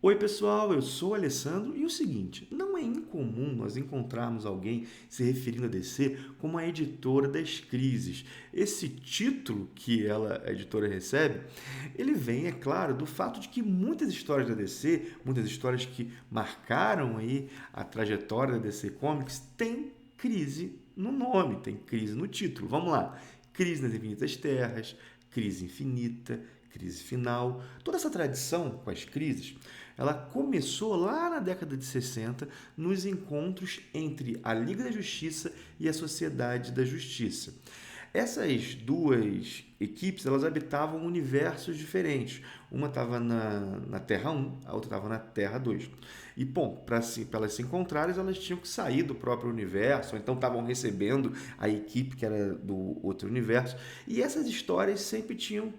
Oi, pessoal, eu sou o Alessandro e o seguinte, não é incomum nós encontrarmos alguém se referindo a DC como a editora das crises. Esse título que a editora recebe, ele vem, é claro, do fato de que muitas histórias da DC, muitas histórias que marcaram aí a trajetória da DC Comics, têm crise no nome, tem crise no título. Vamos lá, Crise nas Infinitas Terras, Crise Infinita, Crise Final. Toda essa tradição com as crises, ela começou lá na década de 60 nos encontros entre a Liga da Justiça e a Sociedade da Justiça. Essas duas equipes, elas habitavam universos diferentes. Uma estava na Terra 1, a outra estava na Terra 2. E, bom, para elas se encontrarem, elas tinham que sair do próprio universo, ou então estavam recebendo a equipe que era do outro universo. E essas histórias sempre tinham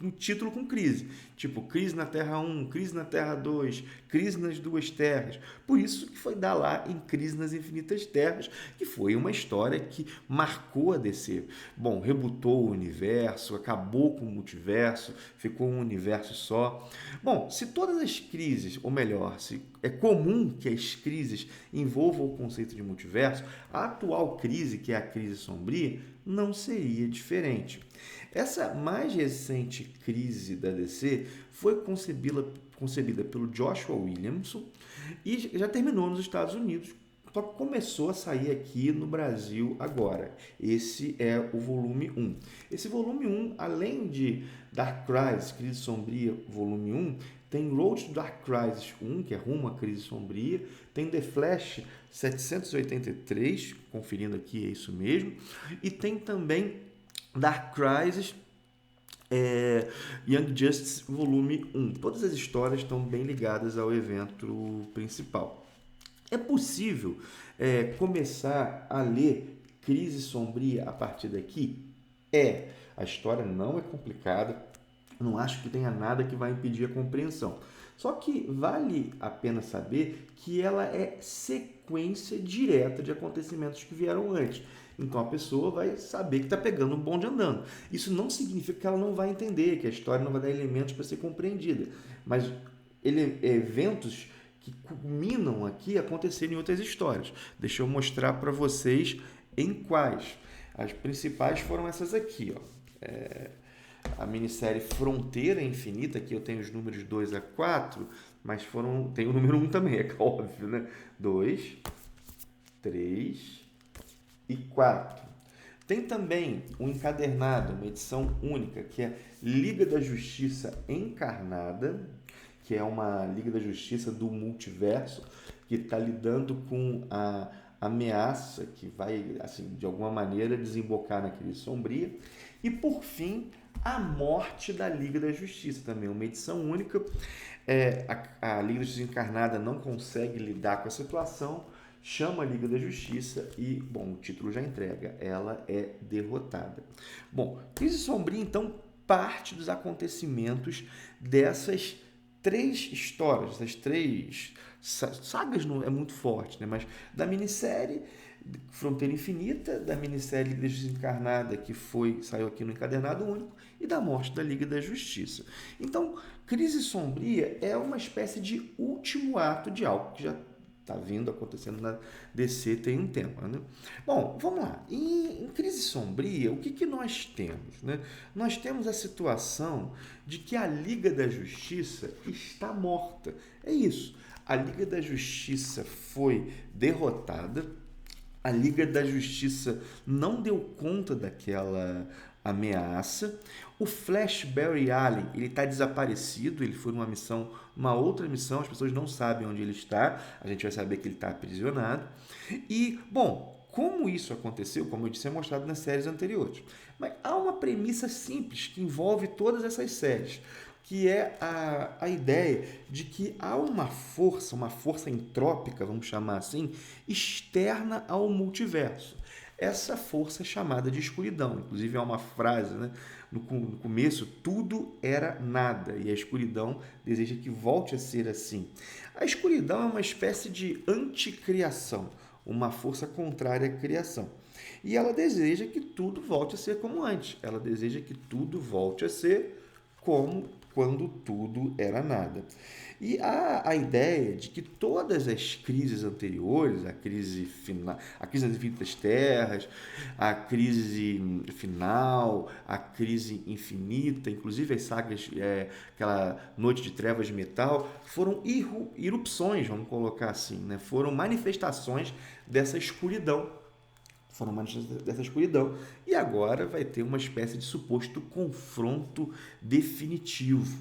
um título com crise. Tipo, crise na Terra 1, crise na Terra 2, crise nas duas terras. Por isso que foi dar lá em Crise nas Infinitas Terras, que foi uma história que marcou a DC. Bom, rebutou o universo, acabou com o multiverso, ficou um universo só. Bom, se todas as crises, ou melhor, se é comum que as crises envolvam o conceito de multiverso, a atual crise, que é a crise sombria, não seria diferente. Essa mais recente crise da DC foi concebida pelo Joshua Williamson e já terminou nos Estados Unidos, só que começou a sair aqui no Brasil agora. Esse é o volume 1. Esse volume 1, além de Dark Crisis, Crise Sombria, volume 1, tem Road to Dark Crisis 1, que é Rumo à Crise Sombria, tem The Flash 783, conferindo aqui, é isso mesmo, e tem também Dark Crisis, Young Justice Volume 1. Todas as histórias estão bem ligadas ao evento principal. É possível começar a ler Crise Sombria a partir daqui? É. A história não é complicada, não acho que tenha nada que vai impedir a compreensão. Só que vale a pena saber que ela é sequência direta de acontecimentos que vieram antes. Então a pessoa vai saber que está pegando um bonde andando. Isso não significa que ela não vai entender, que a história não vai dar elementos para ser compreendida. Mas eventos que culminam aqui aconteceram em outras histórias. Deixa eu mostrar para vocês em quais. As principais foram essas aqui, ó. A minissérie Fronteira Infinita, aqui eu tenho os números 2 a 4, mas tem o número 1 também, é óbvio, né? 2, 3 e 4. Tem também um encadernado, uma edição única, que é Liga da Justiça Encarnada, que é uma Liga da Justiça do multiverso, que está lidando com a ameaça que vai, assim, de alguma maneira desembocar na crise sombria. E, por fim, a morte da Liga da Justiça, também uma edição única. A Liga da Justiça Encarnada não consegue lidar com a situação, chama a Liga da Justiça e, bom, o título já entrega, ela é derrotada. Bom, Crise Sombria, então, parte dos acontecimentos dessas três histórias, essas três sagas, não é muito forte, né? Mas da minissérie Fronteira Infinita, da minissérie Liga Desencarnada, que saiu aqui no Encadernado Único, e da morte da Liga da Justiça. Então, Crise Sombria é uma espécie de último ato de algo que já está vindo acontecendo na DC tem um tempo, né? Bom, vamos lá. Em Crise Sombria, o que nós temos, né? Nós temos a situação de que a Liga da Justiça está morta. É isso. A Liga da Justiça foi derrotada. A Liga da Justiça não deu conta daquela ameaça. O Flash Barry Allen, ele está desaparecido, ele foi numa missão, uma outra missão, as pessoas não sabem onde ele está, a gente vai saber que ele está aprisionado. E, bom, como isso aconteceu, como eu disse, é mostrado nas séries anteriores. Mas há uma premissa simples que envolve todas essas séries, que é a ideia de que há uma força entrópica, vamos chamar assim, externa ao multiverso. Essa força é chamada de escuridão. Inclusive, há uma frase, né? No começo, tudo era nada, e a escuridão deseja que volte a ser assim. A escuridão é uma espécie de anticriação, uma força contrária à criação. E ela deseja que tudo volte a ser como antes. Ela deseja que tudo volte a ser como quando tudo era nada. E há a ideia de que todas as crises anteriores, a crise das infinitas terras, a crise final, a crise infinita, inclusive as sagas, aquela Noite de Trevas de Metal, foram irrupções, vamos colocar assim, né? Foram manifestações dessa escuridão. Dessa escuridão. E agora vai ter uma espécie de suposto confronto definitivo.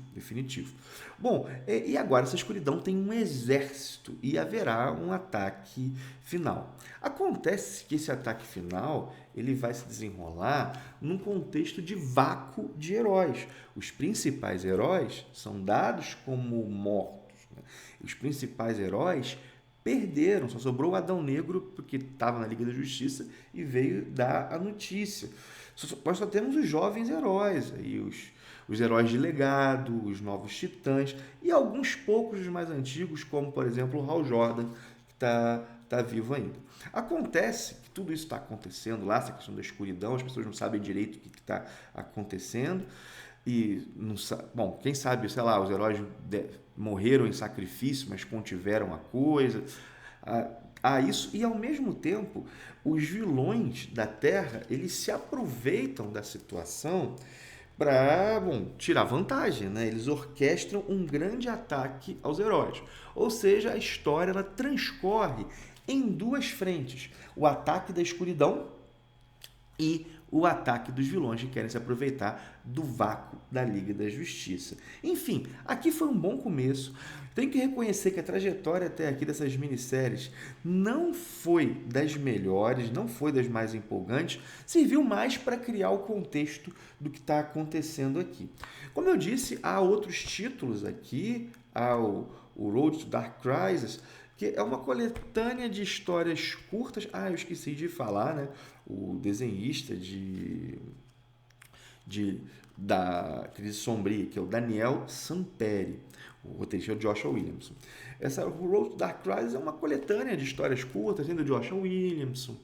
Bom, e agora essa escuridão tem um exército e haverá um ataque final. Acontece que esse ataque final ele vai se desenrolar num contexto de vácuo de heróis. Os principais heróis são dados como mortos, né? Os principais heróis perderam, só sobrou o Adão Negro, porque estava na Liga da Justiça e veio dar a notícia. Nós só temos os jovens heróis, aí os heróis de legado, os novos titãs e alguns poucos dos mais antigos, como por exemplo o Hal Jordan, que tá vivo ainda. Acontece que tudo isso está acontecendo lá, essa questão da escuridão, as pessoas não sabem direito o que está acontecendo. E, não, bom, quem sabe, sei lá, os heróis morreram em sacrifício, mas contiveram a coisa. Há isso, e ao mesmo tempo, os vilões da Terra, eles se aproveitam da situação para, tirar vantagem, né? Eles orquestram um grande ataque aos heróis. Ou seja, a história ela transcorre em duas frentes: o ataque da escuridão e o ataque dos vilões que querem se aproveitar do vácuo da Liga da Justiça. Enfim, aqui foi um bom começo. Tenho que reconhecer que a trajetória até aqui dessas minisséries não foi das melhores, não foi das mais empolgantes, serviu mais para criar o contexto do que está acontecendo aqui. Como eu disse, há outros títulos aqui, há o Road to Dark Crisis, que é uma coletânea de histórias curtas. Eu esqueci de falar, né? O desenhista da Crise Sombria, que é o Daniel Samperi, o roteirista é o Joshua Williamson. Essa Road to Dark Crisis é uma coletânea de histórias curtas, tem do Joshua Williamson,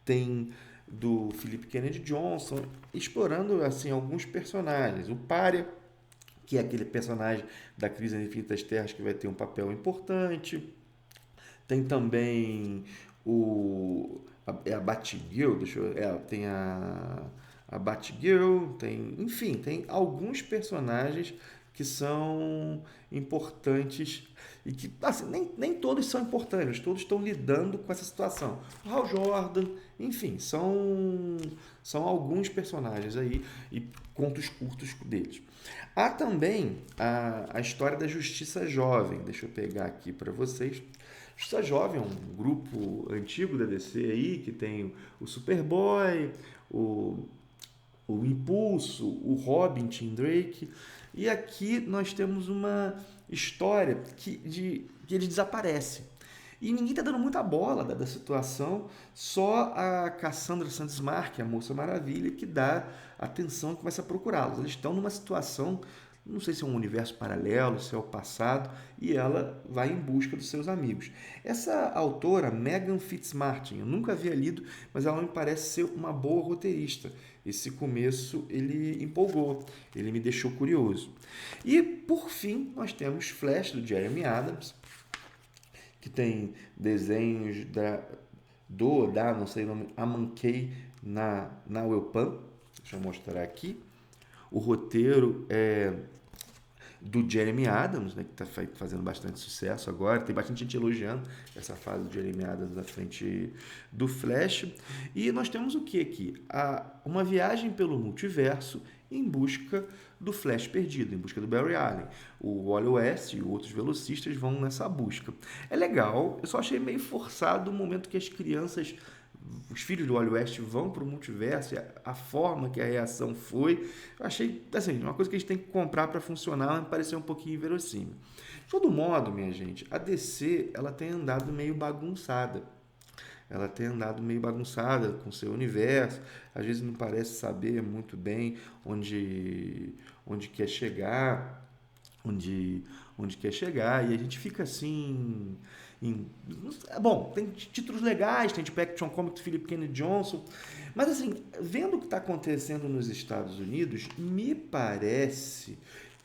tem do Philip Kennedy Johnson, explorando assim alguns personagens. O Pária, que é aquele personagem da Crise das Infinitas Terras que vai ter um papel importante. Tem também a Batgirl, tem a Batgirl, enfim, tem alguns personagens que são importantes e que, assim, nem todos são importantes, todos estão lidando com essa situação. O Hal Jordan, enfim, são alguns personagens aí e contos curtos deles. Há também a história da Justiça Jovem, deixa eu pegar aqui para vocês. Justiça Jovem é um grupo antigo da DC aí, que tem o Superboy, o Impulso, o Robin, Tim Drake. E aqui nós temos uma história que eles desaparecem. E ninguém está dando muita bola da situação, só a Cassandra Sandsmark, a Moça Maravilha, que dá atenção e começa a procurá-los. Eles estão numa situação, não sei se é um universo paralelo, se é o passado, e ela vai em busca dos seus amigos. Essa autora, Megan Fitzmartin, eu nunca havia lido, mas ela me parece ser uma boa roteirista. Esse começo ele empolgou, ele me deixou curioso. E, por fim, nós temos Flash, do Jeremy Adams, que tem desenhos não sei o nome, Aman Kay na Webpan. Deixa eu mostrar aqui. O roteiro é do Jeremy Adams, né, que está fazendo bastante sucesso agora. Tem bastante gente elogiando essa fase do Jeremy Adams à frente do Flash. E nós temos o que aqui? Uma viagem pelo multiverso em busca do Flash perdido, em busca do Barry Allen. O Wally West e outros velocistas vão nessa busca. É legal, eu só achei meio forçado o momento que os filhos do Wally West vão para o multiverso, a forma que a reação foi, eu achei, assim, uma coisa que a gente tem que comprar para funcionar, me pareceu um pouquinho inverossímil. De todo modo, minha gente, a DC, ela tem andado meio bagunçada. Com seu universo, às vezes não parece saber muito bem onde quer chegar, e a gente fica assim. Bom, tem títulos legais, tem tipo Action Comics do Philip Kennedy Johnson, mas assim, vendo o que está acontecendo nos Estados Unidos, me parece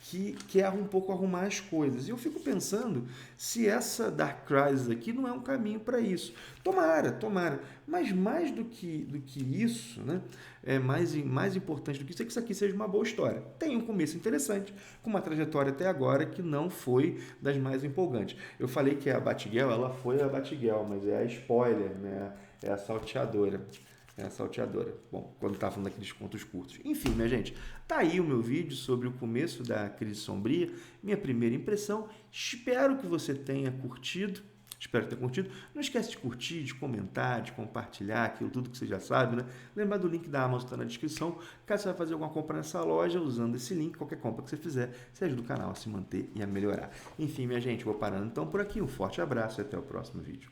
que quer um pouco arrumar as coisas. E eu fico pensando se essa Dark Crisis aqui não é um caminho para isso. Tomara, tomara. Mas mais do que isso, né? Mais importante do que isso aqui seja uma boa história. Tem um começo interessante, com uma trajetória até agora que não foi das mais empolgantes. Eu falei que a Batgirl, ela foi a Batgirl, mas é a spoiler, né? É a salteadora. É a salteadora. Bom, quando tá falando daqueles contos curtos. Enfim, minha gente, tá aí o meu vídeo sobre o começo da Crise Sombria, minha primeira impressão. Espero que você tenha curtido. Espero ter curtido. Não esquece de curtir, de comentar, de compartilhar aquilo tudo que você já sabe, né? Lembrar do link da Amazon, está na descrição. Caso você vai fazer alguma compra nessa loja, usando esse link, qualquer compra que você fizer, você ajuda o canal a se manter e a melhorar. Enfim, minha gente, vou parando então por aqui. Um forte abraço e até o próximo vídeo.